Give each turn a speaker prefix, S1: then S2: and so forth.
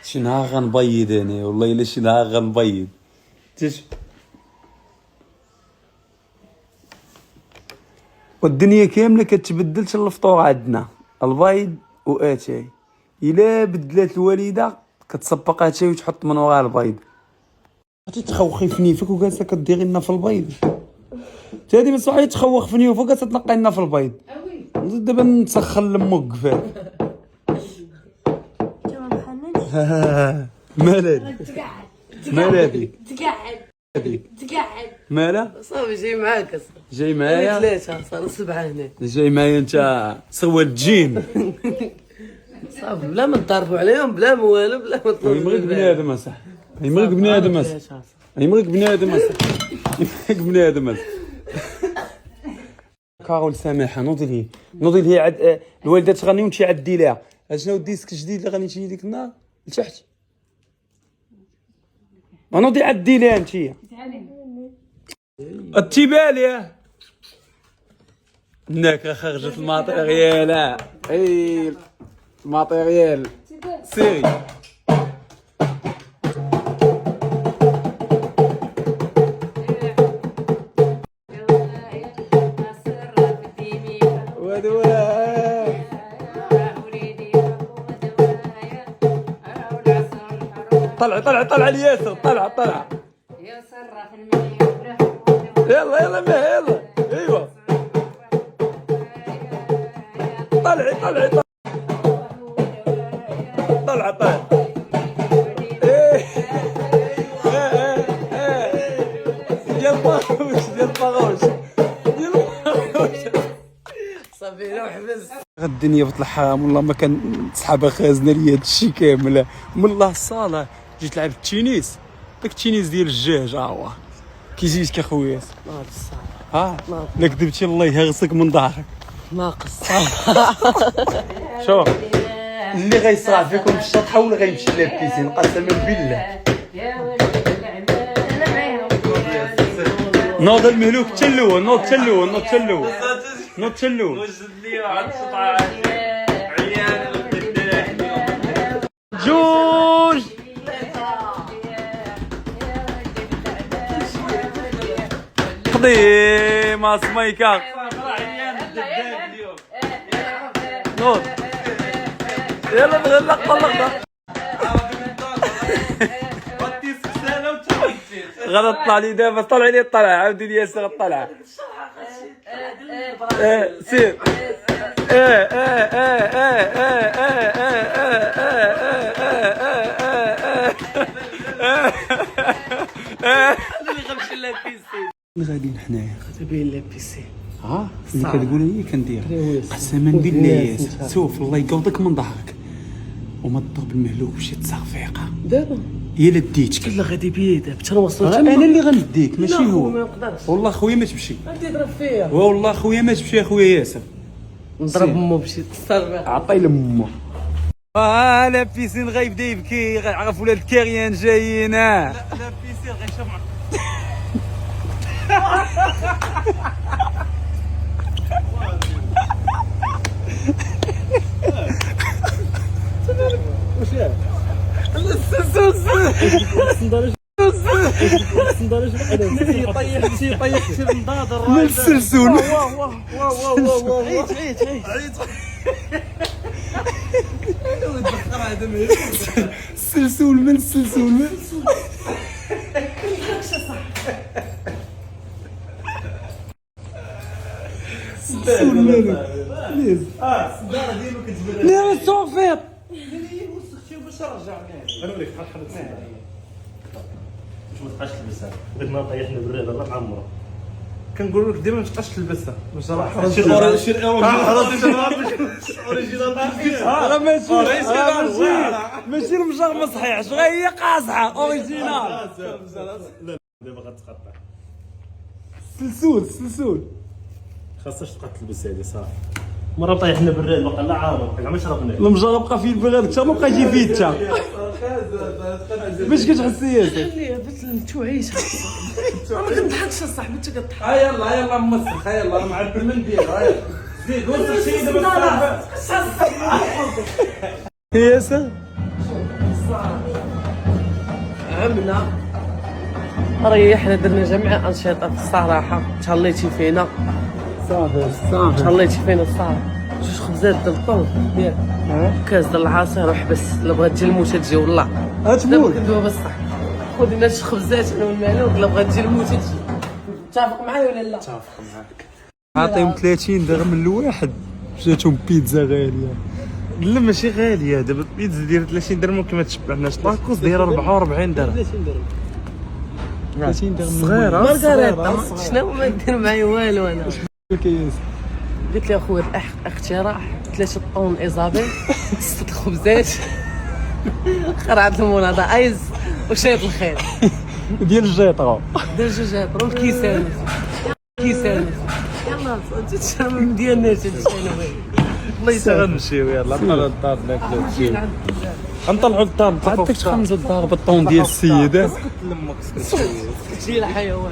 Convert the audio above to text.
S1: شي نهار غنبيض انا والله الا شي نهار غنبيض. والدنيا كامله كتبدلش الفطور عندنا البيض واتاي. الا بدلات الوالده كتصبق اتاي وتحط من وراها البيض. عرفتي تخوخي في نيفك وجالسه كديري لنا في البيض. هادي من صحيح تخوخ في نيفك وجالسه تنقي لنا في البيض. دابا نسخن لمك كفاك. مال هادي تقعد مالها
S2: صافي جاي معاك
S1: جاي معايا
S2: 3 صار 7 هنا
S1: جاي معايا انت سوى الجين.
S2: صافي بلا ما نضربوا عليهم بلا ما والو بلا ما نطلبوا
S1: يمرق بنادم اصاحبي يمرق بنادم اصاحبي يمرق بنادم اصاحبي يمرق بنادم اصاحبي. كارول سامحه نوضي لي عاد الوالده تغني وانت عدي لها. شنو الديسك الجديد اللي غنيتي ديك النهار لتحت نوضي عدي لها انت التبالي هناك خرجت الماتيريال. اي الماتيريال سيري. طلع الياسر طلع يلا ما يلا ايوه طلع ديال باغوش
S2: صافي روح حبس.
S1: الدنيا في الحرام والله ما كان صحابه خازنه لي هذا الشيء كامل. من الله الصاله جيت لعبت التنس داك التنس ديال الجاج هو كي جيتك اخويا ها لا كذبتي الله يهرسك من ظهرك
S2: ناقص.
S1: شوف اللي غيصرع فيكم في الشطحه ولا غيمشي لابيسين قسما بالله. نوض المهلوك تلو نوض جوج قديم سميكا نوض يلا طلق غدا طلع لي دابا طلع لي الطلعه عاودي لي ياسر الطلعه سير
S2: اللي غنمشي لابيسين
S1: غاديين حنايا
S2: تبين لابيسين
S1: اللي كتقول هي كندير قسما بالله ياسر شوف الله يقوضك من ظهرك وما تضرب المهلوك بشي تصرفيقه
S2: دابا
S1: هي اللي ديتك
S2: لا غادي بيا دابا حتى نوصل
S1: انا اللي غنديك ماشي هو.
S2: ما نقدرش
S1: والله خويا ما تمشي
S2: غادي يضرب فيا
S1: والله خويا ما تمشي اخويا ياسر
S2: نضرب امو بشي تصرفيقه
S1: عطي لامه. لابيسين غيبدا يبكي غيعرف ولاد الكاريان جايين. لابيسين غيشمع السلسول السلسول من السلسول لا الصوفيط
S3: باش نرجع انا وليك بحال حضرتك باش ما تبقاش تلبسها بغيت ما طيحنا بالرياضه الله معمره
S1: كنقول لك ديما ما تبقاش تلبسها بصراحه
S3: شي اوريجينال
S1: ماشي المجرم صحيح غير هي قاصحه اوريجينال
S3: دابا غتقطع
S1: سلسول
S3: خاصهاش تبقى تلبس هذه صافي مرة طيحنا بالريد بقى لا عارف كاع ما شربنا
S1: المجرب بقى فيه البغيض حتى ما بقى يجي فيه حتى باش كتحسي ياسر
S2: خليها باش نتوعيش ما كنضحكش اصاحبي انت كضحك
S1: يلا مسخ يلا راه معبر من دير زيد وسخ شي دابا ياسر
S2: عمنا ريحنا درنا جميع انشطه الصراحه تهليتي فينا
S1: صافي
S2: تهليتي فينا الصراحه جوج خبزات ديال الطون ياك كاس ديال العصير وحبس الا بغات تجي الموتة تجي والله
S1: غتموت
S2: كندوها بصح خذ لنا شي خبزات انا والمعلوك الا بغات تجي الموتة تجي متفق معايا ولا لا؟
S1: عطيهم 30 درهم الواحد جاتهم بيتزا غاليه.
S3: لا ماشي غاليه دابا البيتزا دايره 30 درهم وكما تشبعناش طاكوس دايره 44 درهم
S1: 30 درهم
S3: صغيره
S2: مارغريتا شنو ما دير معايا والو انا
S1: الكياس.
S2: قلت لي اخويا اقتراح 3 طون ايزابيل 6 خبزات قرعه المناضه ايز وشيط الخير
S1: ديال الجيطرو
S2: دير جوج طرون كيسان يلا تشرب ديالنا الله يسهل
S3: غنمشيو يلاه بقى للدار ناكلو
S2: نجي لعند
S3: نطلعوا للدار نتفقوا
S1: عندك 5 دار بالطون ديال السيده
S3: لمك
S2: شي الحيوان